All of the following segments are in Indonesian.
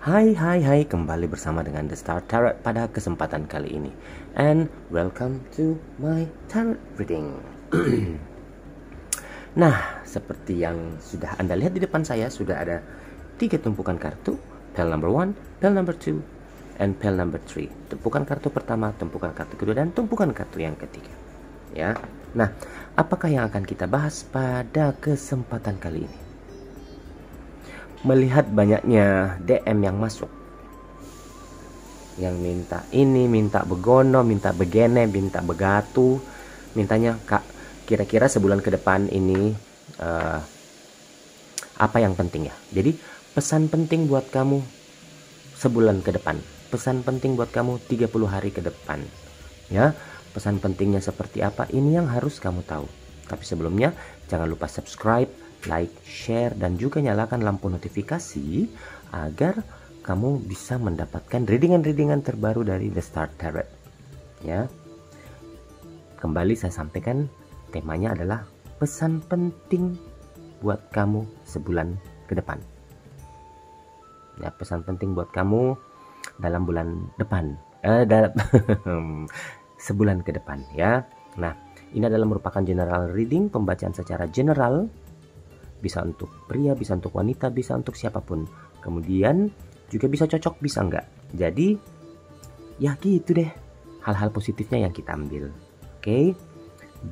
Hai, kembali bersama dengan The Star Tarot pada kesempatan kali ini. And welcome to my tarot reading. Nah, seperti yang sudah Anda lihat di depan saya, sudah ada 3 tumpukan kartu. Pile number 1, pile number 2, and pile number 3. Tumpukan kartu pertama, tumpukan kartu kedua, dan tumpukan kartu yang ketiga. Ya. Nah, apakah yang akan kita bahas pada kesempatan kali ini? Melihat banyaknya DM yang masuk, yang minta ini, minta begono, minta begene, minta begatu, mintanya kak, kira-kira sebulan ke depan ini apa yang penting ya. Jadi pesan penting buat kamu sebulan ke depan, pesan penting buat kamu 30 hari ke depan ya. Pesan pentingnya seperti apa, ini yang harus kamu tahu. Tapi sebelumnya jangan lupa subscribe, like, share, dan juga nyalakan lampu notifikasi agar kamu bisa mendapatkan readingan-readingan terbaru dari The Star Tarot ya. Kembali saya sampaikan, temanya adalah pesan penting buat kamu sebulan ke depan ya. Pesan penting buat kamu dalam bulan depan, sebulan ke depan ya. Nah, ini adalah merupakan general reading, pembacaan secara general. Bisa untuk pria, bisa untuk wanita, bisa untuk siapapun. Kemudian juga bisa cocok, bisa enggak. Jadi ya gitu deh, hal-hal positifnya yang kita ambil. Oke.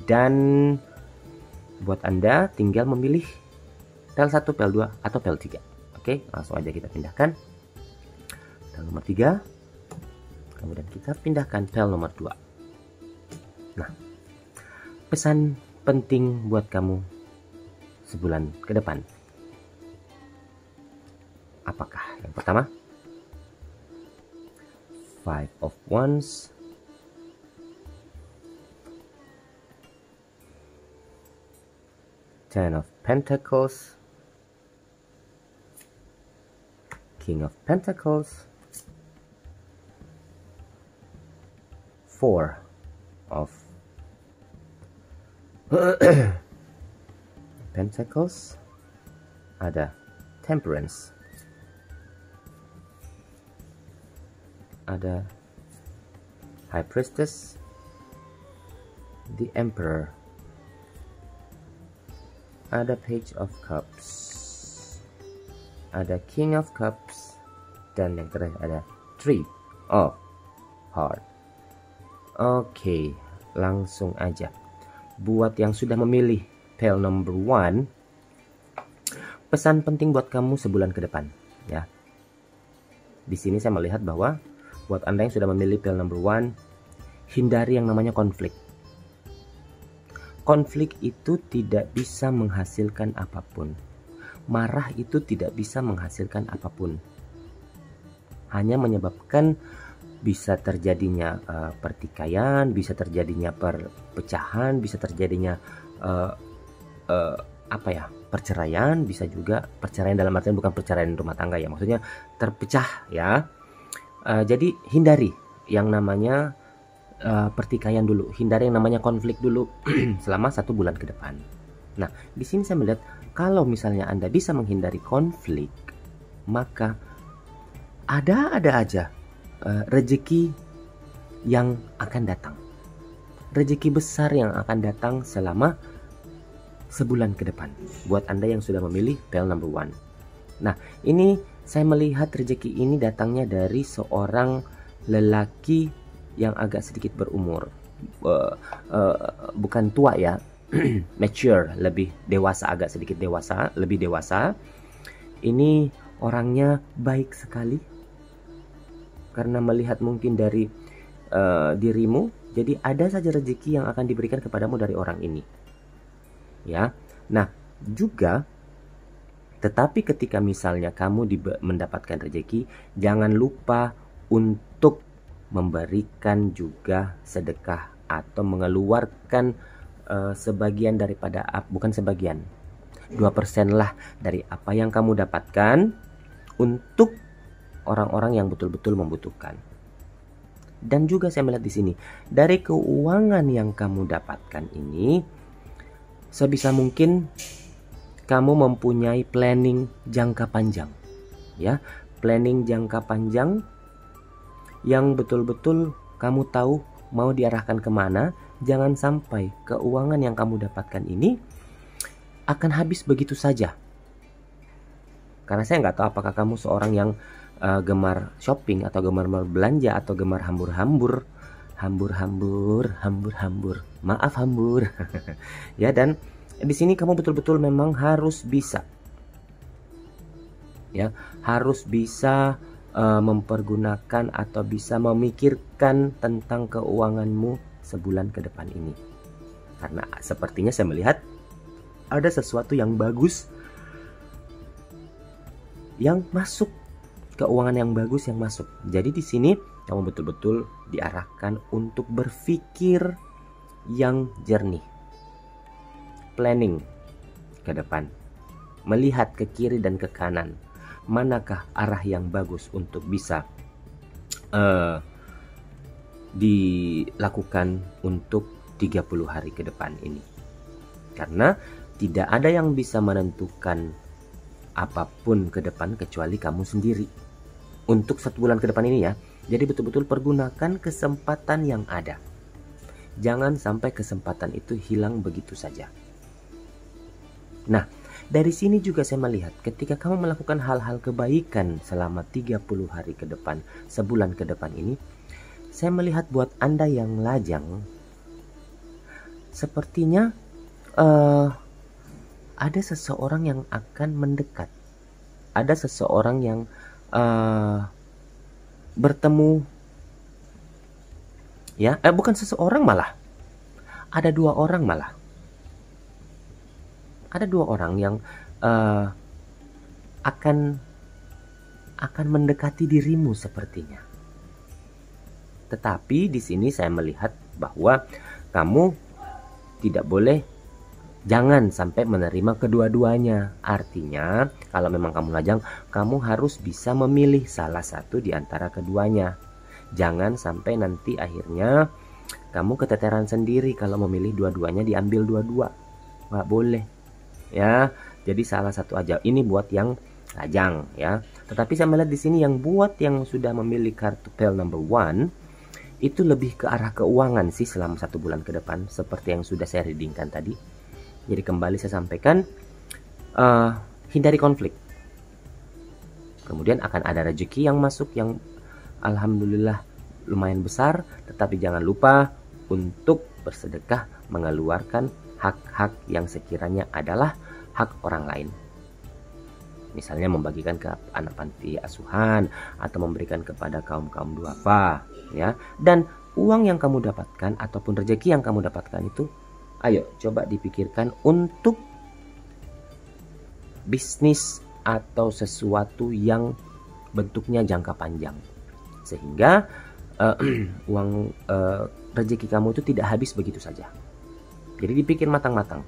Dan buat Anda tinggal memilih pel 1, pel 2, atau pel 3. Oke, langsung aja kita pindahkan pel nomor 3. Kemudian kita pindahkan pel nomor 2. Nah, pesan penting buat kamu sebulan ke depan. Apakah? Yang pertama, Five of Wands, Ten of Pentacles, King of Pentacles, Four of Pentacles, ada Temperance, ada High Priestess, the Emperor, ada Page of Cups, ada King of Cups, dan yang terakhir ada Three of Hearts. Oke, langsung aja. Buat yang sudah memilih pel number 1, pesan penting buat kamu sebulan ke depan ya. Di sini saya melihat bahwa buat Anda yang sudah memilih pel number 1, hindari yang namanya konflik. Konflik itu tidak bisa menghasilkan apapun. Marah itu tidak bisa menghasilkan apapun. Hanya menyebabkan bisa terjadinya pertikaian, bisa terjadinya perpecahan, bisa terjadinya perceraian, bisa juga perceraian dalam artian bukan perceraian rumah tangga ya, maksudnya terpecah ya. Jadi hindari yang namanya pertikaian dulu, hindari yang namanya konflik dulu selama 1 bulan ke depan. Nah, di sini saya melihat kalau misalnya Anda bisa menghindari konflik, maka ada aja rezeki yang akan datang, rezeki besar yang akan datang selama sebulan ke depan buat Anda yang sudah memilih pel number 1. Nah, ini saya melihat rezeki ini datangnya dari seorang lelaki yang agak sedikit berumur, bukan tua ya, mature, lebih dewasa, agak sedikit dewasa, lebih dewasa. Ini orangnya baik sekali, karena melihat mungkin dari dirimu, jadi ada saja rezeki yang akan diberikan kepadamu dari orang ini ya. Nah, juga tetapi ketika misalnya kamu mendapatkan rezeki, jangan lupa untuk memberikan juga sedekah atau mengeluarkan sebagian daripada, bukan sebagian, 2% lah dari apa yang kamu dapatkan untuk orang-orang yang betul-betul membutuhkan. Dan juga saya melihat di sini, dari keuangan yang kamu dapatkan ini, sebisa mungkin kamu mempunyai planning jangka panjang ya. planning jangka panjang yang betul-betul kamu tahu mau diarahkan kemana. Jangan sampai keuangan yang kamu dapatkan ini akan habis begitu saja. Karena saya nggak tahu apakah kamu seorang yang gemar shopping atau gemar belanja atau gemar hambur-hambur. Maaf hambur. Ya, dan di sini kamu betul-betul memang harus bisa. Ya, harus bisa mempergunakan atau bisa memikirkan tentang keuanganmu sebulan ke depan ini. Karena sepertinya saya melihat ada sesuatu yang bagus yang masuk, keuangan yang bagus yang masuk. Jadi di sini kamu betul-betul diarahkan untuk berpikir yang jernih, planning ke depan, melihat ke kiri dan ke kanan, manakah arah yang bagus untuk bisa dilakukan untuk 30 hari ke depan ini. Karena tidak ada yang bisa menentukan apapun ke depan kecuali kamu sendiri. Untuk 1 bulan ke depan ini ya. Jadi betul-betul pergunakan kesempatan yang ada. Jangan sampai kesempatan itu hilang begitu saja. Nah, dari sini juga saya melihat ketika kamu melakukan hal-hal kebaikan selama 30 hari ke depan, sebulan ke depan ini, saya melihat buat Anda yang lajang, sepertinya ada seseorang yang akan mendekat. Ada seseorang yang bertemu. Ya, bukan seseorang malah. Ada 2 orang malah. Ada 2 orang yang akan mendekati dirimu sepertinya. Tetapi di sini saya melihat bahwa kamu tidak boleh, jangan sampai menerima kedua-duanya. Artinya, kalau memang kamu lajang, kamu harus bisa memilih salah satu di antara keduanya. Jangan sampai nanti akhirnya kamu keteteran sendiri kalau memilih dua-duanya, diambil dua-dua. Nggak boleh. Ya, jadi salah satu aja. Ini buat yang lajang ya. Tetapi saya melihat di sini yang buat yang sudah memilih kartu pel number 1 itu lebih ke arah keuangan sih selama 1 bulan ke depan, seperti yang sudah saya readingkan tadi. Jadi kembali saya sampaikan, hindari konflik. Kemudian akan ada rezeki yang masuk yang alhamdulillah lumayan besar, tetapi jangan lupa untuk bersedekah, mengeluarkan hak-hak yang sekiranya adalah hak orang lain. Misalnya membagikan ke anak panti asuhan atau memberikan kepada kaum-kaum duafa ya. Dan uang yang kamu dapatkan ataupun rezeki yang kamu dapatkan itu, ayo coba dipikirkan untuk bisnis atau sesuatu yang bentuknya jangka panjang, sehingga uang rezeki kamu itu tidak habis begitu saja. Jadi dipikir matang-matang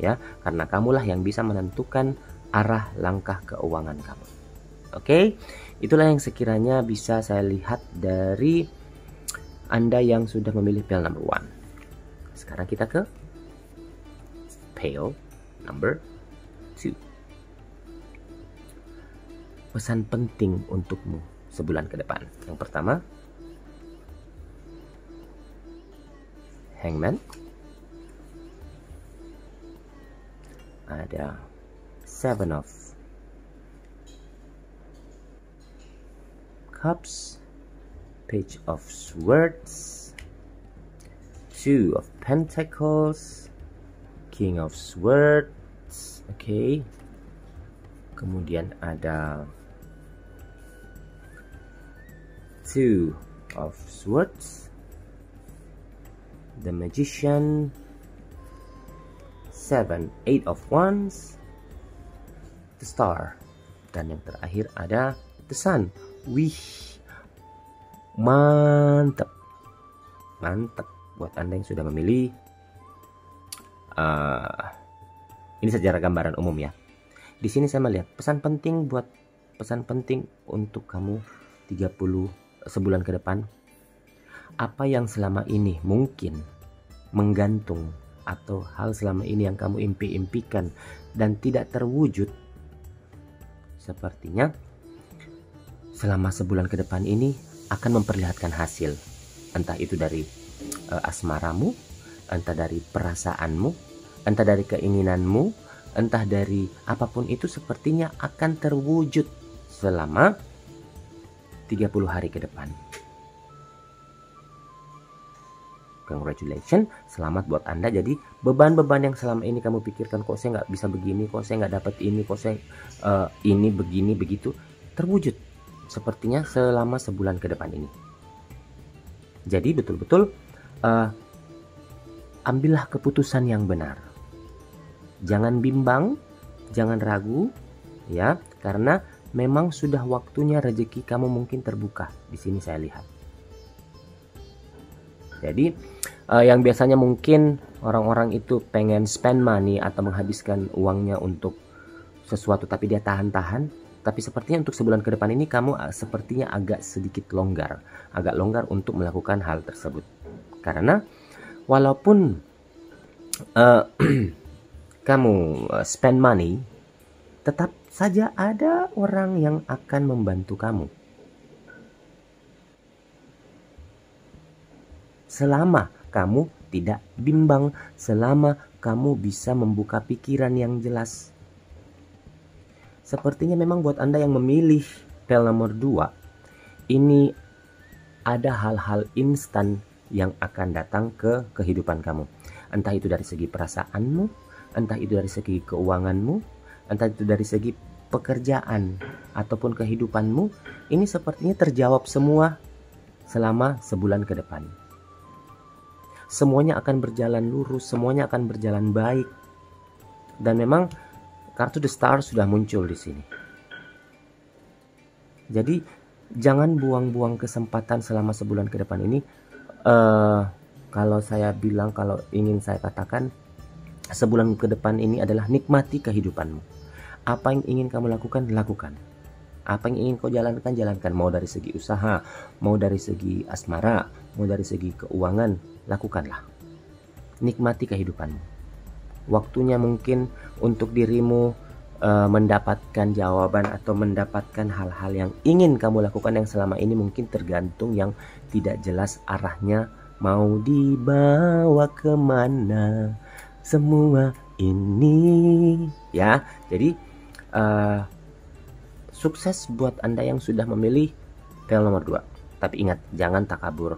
ya, karena kamulah yang bisa menentukan arah langkah keuangan kamu. Oke, itulah yang sekiranya bisa saya lihat dari Anda yang sudah memilih pel number 1. Sekarang kita ke pel number 2. Pesan penting untukmu sebulan ke depan. Yang pertama, Hangman. Ada 7 of Cups, Page of Swords, 2 of Pentacles, King of Swords. Oke. Kemudian ada 2 of Swords, The Magician, 7, 8 of Wands, The Star, dan yang terakhir ada The Sun. Wih, mantap, mantap buat Anda yang sudah memilih. Ini secara gambaran umum ya. Di sini saya melihat pesan penting untuk kamu 30 sebulan ke depan. Apa yang selama ini mungkin menggantung atau hal selama ini yang kamu impi-impikan dan tidak terwujud, sepertinya selama sebulan ke depan ini akan memperlihatkan hasil. Entah itu dari asmaramu, entah dari perasaanmu, entah dari keinginanmu, entah dari apapun itu, sepertinya akan terwujud selama 30 hari ke depan. Congratulations, selamat buat Anda. Jadi beban-beban yang selama ini kamu pikirkan, kok saya nggak bisa begini, kok saya nggak dapat ini, kok saya ini begini begitu, terwujud sepertinya selama sebulan ke depan ini. Jadi betul-betul ambillah keputusan yang benar. Jangan bimbang, jangan ragu, ya, karena memang sudah waktunya rezeki kamu mungkin terbuka. Di sini saya lihat. Jadi yang biasanya mungkin orang-orang itu pengen spend money atau menghabiskan uangnya untuk sesuatu tapi dia tahan-tahan, tapi sepertinya untuk sebulan ke depan ini kamu sepertinya agak sedikit longgar, untuk melakukan hal tersebut. Karena walaupun kamu spend money, tetap saja ada orang yang akan membantu kamu. Selama kamu tidak bimbang, selama kamu bisa membuka pikiran yang jelas. Sepertinya memang buat Anda yang memilih pel nomor 2, ini ada hal-hal instan yang akan datang ke kehidupan kamu. Entah itu dari segi perasaanmu, entah itu dari segi keuanganmu, entah itu dari segi pekerjaan ataupun kehidupanmu. Ini sepertinya terjawab semua selama sebulan ke depan. Semuanya akan berjalan lurus, semuanya akan berjalan baik. Dan memang kartu The Star sudah muncul di sini. Jadi jangan buang-buang kesempatan selama sebulan ke depan ini. Kalau saya bilang, kalau ingin saya katakan, sebulan ke depan ini adalah nikmati kehidupanmu. Apa yang ingin kamu lakukan, lakukan. Apa yang ingin kau jalankan, jalankan. Mau dari segi usaha, mau dari segi asmara, mau dari segi keuangan, lakukanlah. Nikmati kehidupanmu. Waktunya mungkin untuk dirimu mendapatkan jawaban atau mendapatkan hal-hal yang ingin kamu lakukan yang selama ini mungkin tergantung, yang tidak jelas arahnya, mau dibawa kemana semua ini, ya. Jadi sukses buat Anda yang sudah memilih pel nomor 2. Tapi ingat, jangan takabur,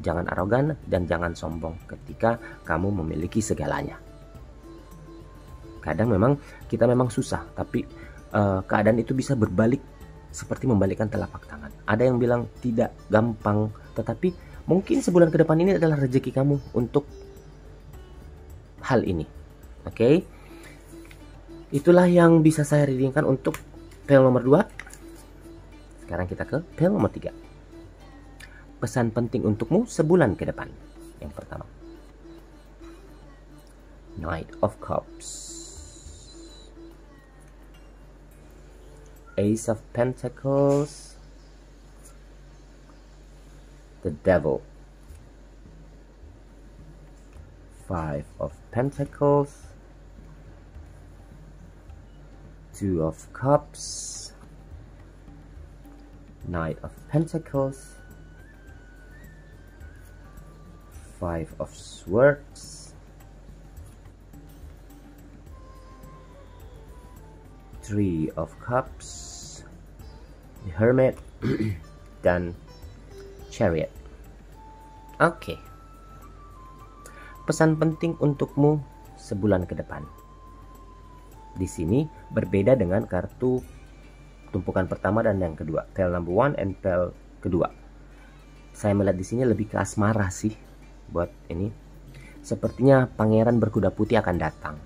jangan arogan, dan jangan sombong ketika kamu memiliki segalanya. Kadang memang kita memang susah, tapi keadaan itu bisa berbalik seperti membalikkan telapak tangan. Ada yang bilang tidak gampang, tetapi mungkin sebulan ke depan ini adalah rezeki kamu untuk hal ini. Oke? Itulah yang bisa saya readingkan untuk pel nomor 2. Sekarang kita ke pel nomor 3. Pesan penting untukmu sebulan ke depan. Yang pertama, Knight of Cups, Ace of Pentacles, the Devil, Five of Pentacles, Two of Cups, Knight of Pentacles, Five of Swords, Three of Cups, the Hermit, dan Chariot. Oke. Pesan penting untukmu sebulan ke depan. Di sini berbeda dengan kartu tumpukan pertama dan yang kedua, pel number 1 and pel kedua. Saya melihat di sini lebih ke asmara sih buat ini. Sepertinya pangeran berkuda putih akan datang.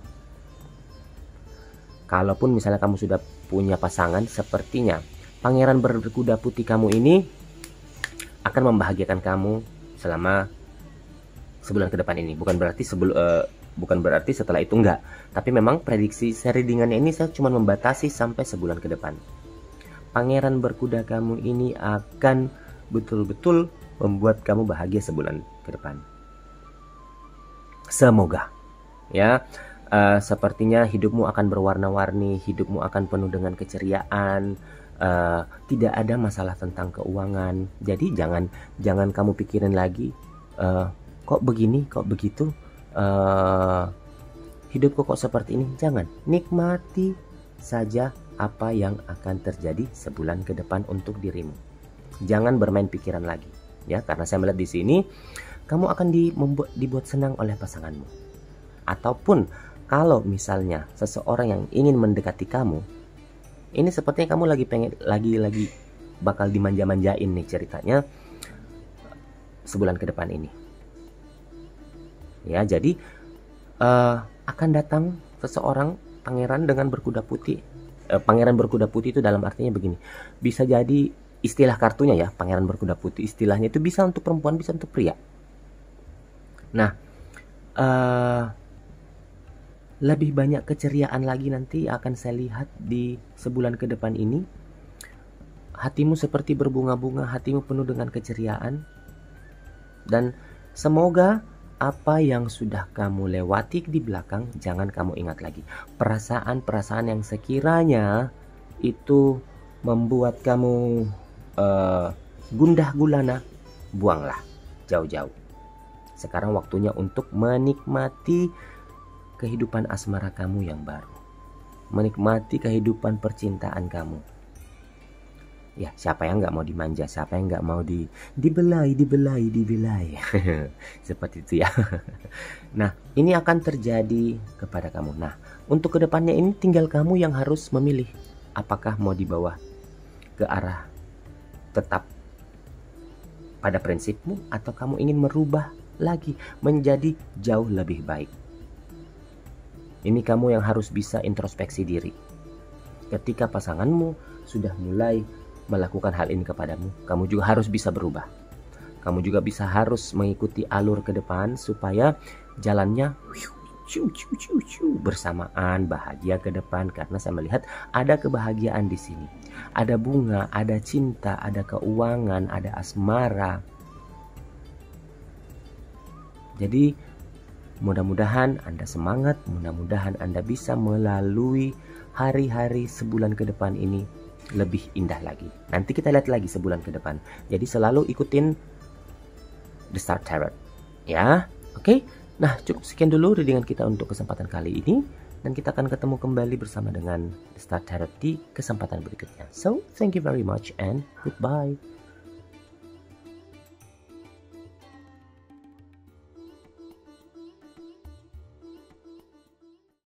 Kalaupun misalnya kamu sudah punya pasangan, sepertinya pangeran berkuda putih kamu ini akan membahagiakan kamu selama sebulan ke depan ini. Bukan berarti setelah itu enggak. Tapi memang prediksi readingannya ini saya cuma membatasi sampai sebulan ke depan. Pangeran berkuda kamu ini akan betul-betul membuat kamu bahagia sebulan ke depan. Semoga, ya. Sepertinya hidupmu akan berwarna-warni, hidupmu akan penuh dengan keceriaan, tidak ada masalah tentang keuangan. Jadi jangan kamu pikirin lagi kok begini, kok begitu, hidupku kok seperti ini. Jangan, nikmati saja apa yang akan terjadi sebulan ke depan untuk dirimu. Jangan bermain pikiran lagi, ya, karena saya melihat di sini kamu akan dibuat senang oleh pasanganmu. Ataupun kalau misalnya seseorang yang ingin mendekati kamu, ini sepertinya kamu lagi bakal dimanja-manjain nih ceritanya sebulan ke depan ini. Ya, jadi akan datang seseorang pangeran dengan berkuda putih. Pangeran berkuda putih itu dalam artinya begini. Bisa jadi istilah kartunya ya, pangeran berkuda putih, istilahnya itu bisa untuk perempuan, bisa untuk pria. Nah, lebih banyak keceriaan lagi nanti akan saya lihat di sebulan ke depan ini. Hatimu seperti berbunga-bunga, hatimu penuh dengan keceriaan. Dan semoga apa yang sudah kamu lewati di belakang jangan kamu ingat lagi. Perasaan-perasaan yang sekiranya itu membuat kamu gundah gulana, buanglah jauh-jauh. Sekarang waktunya untuk menikmati kehidupan asmara kamu yang baru. Menikmati kehidupan percintaan kamu. Ya, siapa yang nggak mau dimanja, siapa yang nggak mau dibelai. Seperti itu ya. Nah, ini akan terjadi kepada kamu. Nah, untuk kedepannya ini tinggal kamu yang harus memilih. Apakah mau dibawa ke arah tetap pada prinsipmu, atau kamu ingin merubah lagi menjadi jauh lebih baik. Ini kamu yang harus bisa introspeksi diri. Ketika pasanganmu sudah mulai melakukan hal ini kepadamu, kamu juga harus bisa berubah. Kamu juga harus mengikuti alur ke depan supaya jalannya bersamaan, bahagia ke depan. Karena saya melihat ada kebahagiaan di sini. Ada bunga, ada cinta, ada keuangan, ada asmara. Jadi mudah-mudahan Anda semangat, mudah-mudahan Anda bisa melalui hari-hari sebulan ke depan ini lebih indah lagi. Nanti kita lihat lagi sebulan ke depan. Jadi selalu ikutin The Star Tarot, ya. Oke. Nah, cukup sekian dulu readingan kita untuk kesempatan kali ini, dan kita akan ketemu kembali bersama dengan The Star Tarot di kesempatan berikutnya. So, thank you very much and goodbye.